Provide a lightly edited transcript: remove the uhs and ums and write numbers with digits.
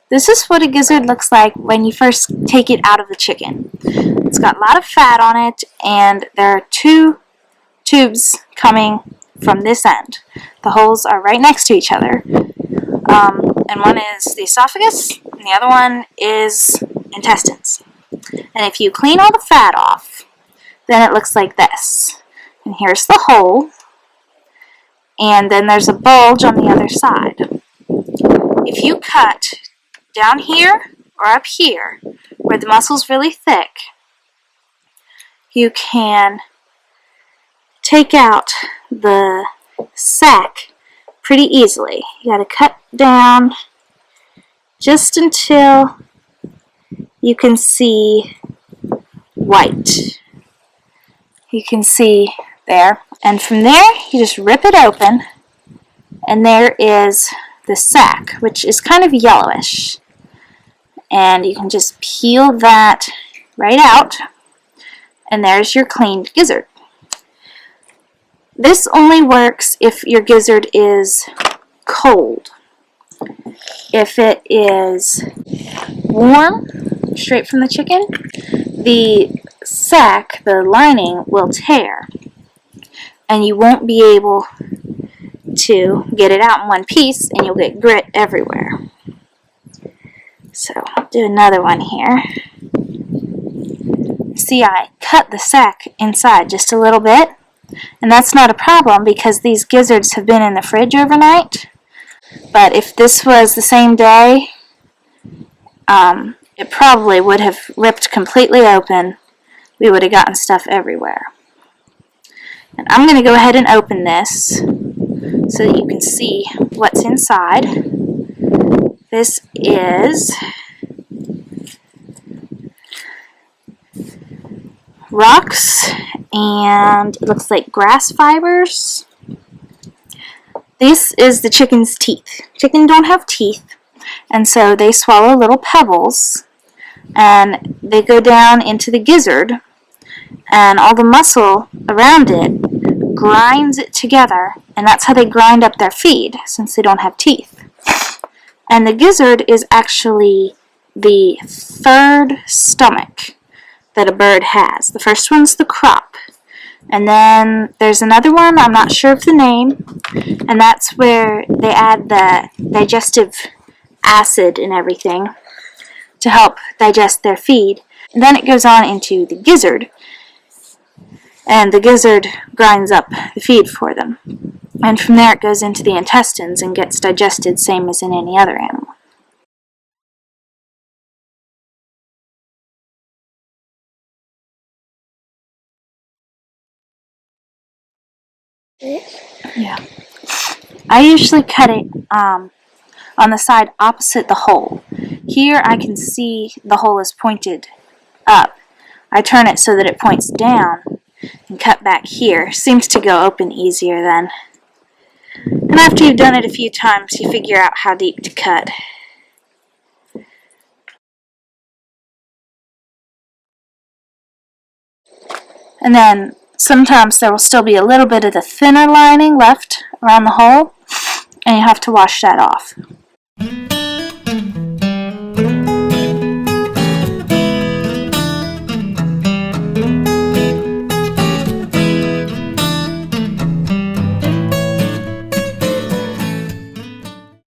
This is what a gizzard looks like when you first take it out of the chicken. It's got a lot of fat on it, and there are two tubes coming from this end. The holes are right next to each other. And one is the esophagus, and the other one is intestines. And if you clean all the fat off, then it looks like this. And here's the hole, and then there's a bulge on the other side. If you cut down here or up here, where the muscle's really thick, you can take out the sac pretty easily. You gotta cut down just until you can see white. You can see there. And from there, you just rip it open, and there is the sac, which is kind of yellowish. And you can just peel that right out, and there's your cleaned gizzard. This only works if your gizzard is cold. If it is warm, straight from the chicken, the sac, the lining, will tear, and you won't be able to get it out in one piece, and you'll get grit everywhere. So I'll do another one here. See, I cut the sac inside just a little bit, and that's not a problem because these gizzards have been in the fridge overnight. But if this was the same day, it probably would have ripped completely open. We would have gotten stuff everywhere. And I'm going to go ahead and open this so that you can see what's inside. This is rocks, and it looks like grass fibers. This is the chicken's teeth. Chicken don't have teeth, and so they swallow little pebbles, and they go down into the gizzard, and all the muscle around it grinds it together, and that's how they grind up their feed, since they don't have teeth. And the gizzard is actually the third stomach that a bird has. The first one's the crop, and then there's another one, I'm not sure of the name, and that's where they add the digestive acid and everything to help digest their feed. And then it goes on into the gizzard, and the gizzard grinds up the feed for them. And from there it goes into the intestines and gets digested same as in any other animal. Yeah. I usually cut it on the side opposite the hole. Here I can see the hole is pointed up. I turn it so that it points down and cut back here. Seems to go open easier then. And after you've done it a few times, you figure out how deep to cut. And then sometimes there will still be a little bit of the thinner lining left around the hole, and you have to wash that off.